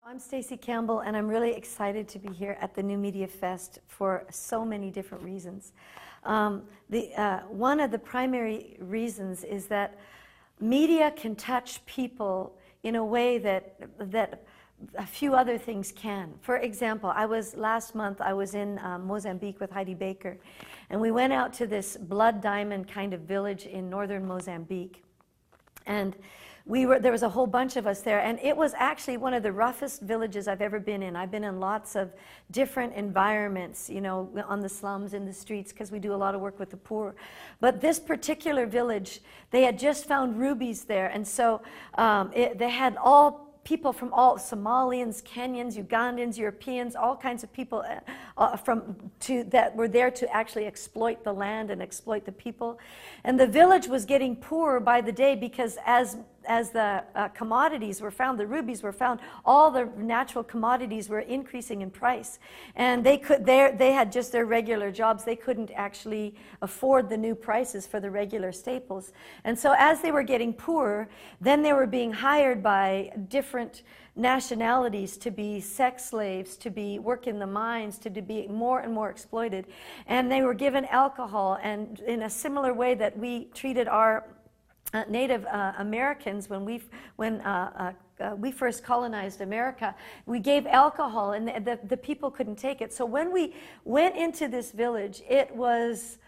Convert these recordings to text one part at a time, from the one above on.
I'm Stacey-Campbell, and I'm really excited to be here at the New Media Fest for so many different reasons. One of the primary reasons is that media can touch people in a way that a few other things can. For example, last month I was in Mozambique with Heidi Baker, and we went out to this blood diamond kind of village in northern Mozambique. And there was a whole bunch of us there, and it was actually one of the roughest villages I've ever been in. I've been in lots of different environments, you know, on the slums, in the streets, because we do a lot of work with the poor. But this particular village, they had just found rubies there, and so they had people from all Somalians, Kenyans, Ugandans, Europeans, all kinds of people that were there to actually exploit the land and exploit the people. And the village was getting poorer by the day because as the commodities were found, the rubies were found, all the natural commodities were increasing in price. And they had just their regular jobs. They couldn't actually afford the new prices for the regular staples. And so as they were getting poorer, then they were being hired by different nationalities to be sex slaves, to be work in the mines, to be more and more exploited. And they were given alcohol, and in a similar way that we treated our Native Americans when we first colonized America, we gave alcohol, and the people couldn't take it. So when we went into this village, it was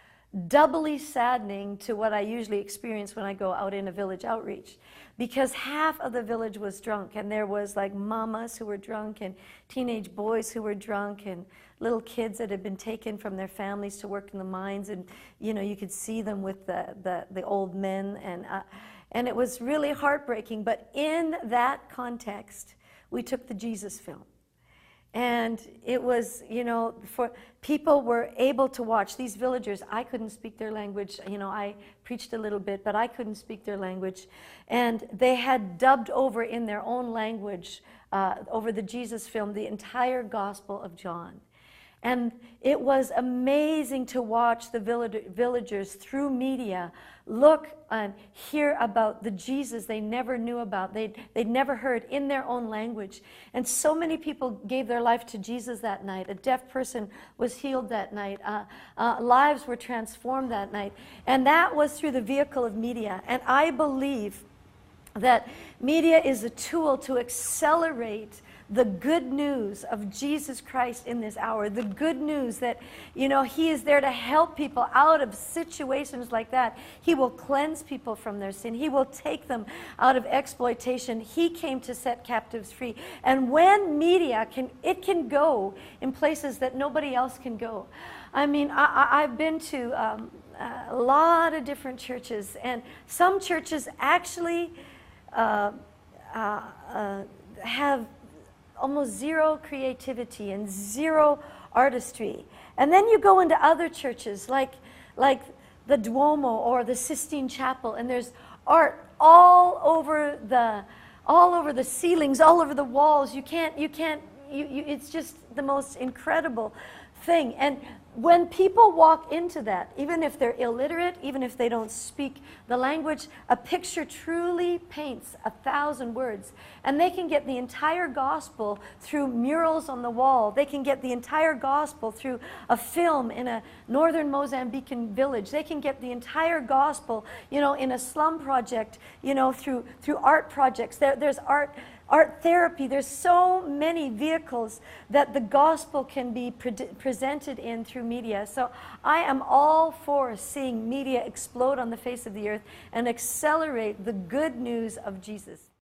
doubly saddening to what I usually experience when I go out in a village outreach, because half of the village was drunk, and there was like mamas who were drunk, and teenage boys who were drunk, and little kids that had been taken from their families to work in the mines, and you know, you could see them with the old men, and it was really heartbreaking. But in that context, we took the Jesus film. And it was, you know, for people were able to watch these villagers. I couldn't speak their language. You know, I preached a little bit, but I couldn't speak their language. And they had dubbed over in their own language, over the Jesus film, the entire Gospel of John. And it was amazing to watch the villagers through media look and hear about the Jesus they never knew about, they'd never heard in their own language. And so many people gave their life to Jesus that night. A deaf person was healed that night. Lives were transformed that night. And that was through the vehicle of media. And I believe that media is a tool to accelerate the good news of Jesus Christ in this hour, the good news that, you know, He is there to help people out of situations like that. He will cleanse people from their sin. He will take them out of exploitation. He came to set captives free. And when media it can go in places that nobody else can go. I mean, I've been to a lot of different churches, and some churches actually have almost zero creativity and zero artistry. And then you go into other churches like the Duomo or the Sistine Chapel, and there's art all over the ceilings, all over the walls. It's just the most incredible thing. And when people walk into that, even if they're illiterate, even if they don't speak the language, a picture truly paints 1,000 words. And they can get the entire gospel through murals on the wall. They can get the entire gospel through a film in a northern Mozambican village. They can get the entire gospel, you know, in a slum project, you know, through art projects. There's art therapy. There's so many vehicles that the gospel can be presented in through media. So I am all for seeing media explode on the face of the earth and accelerate the good news of Jesus.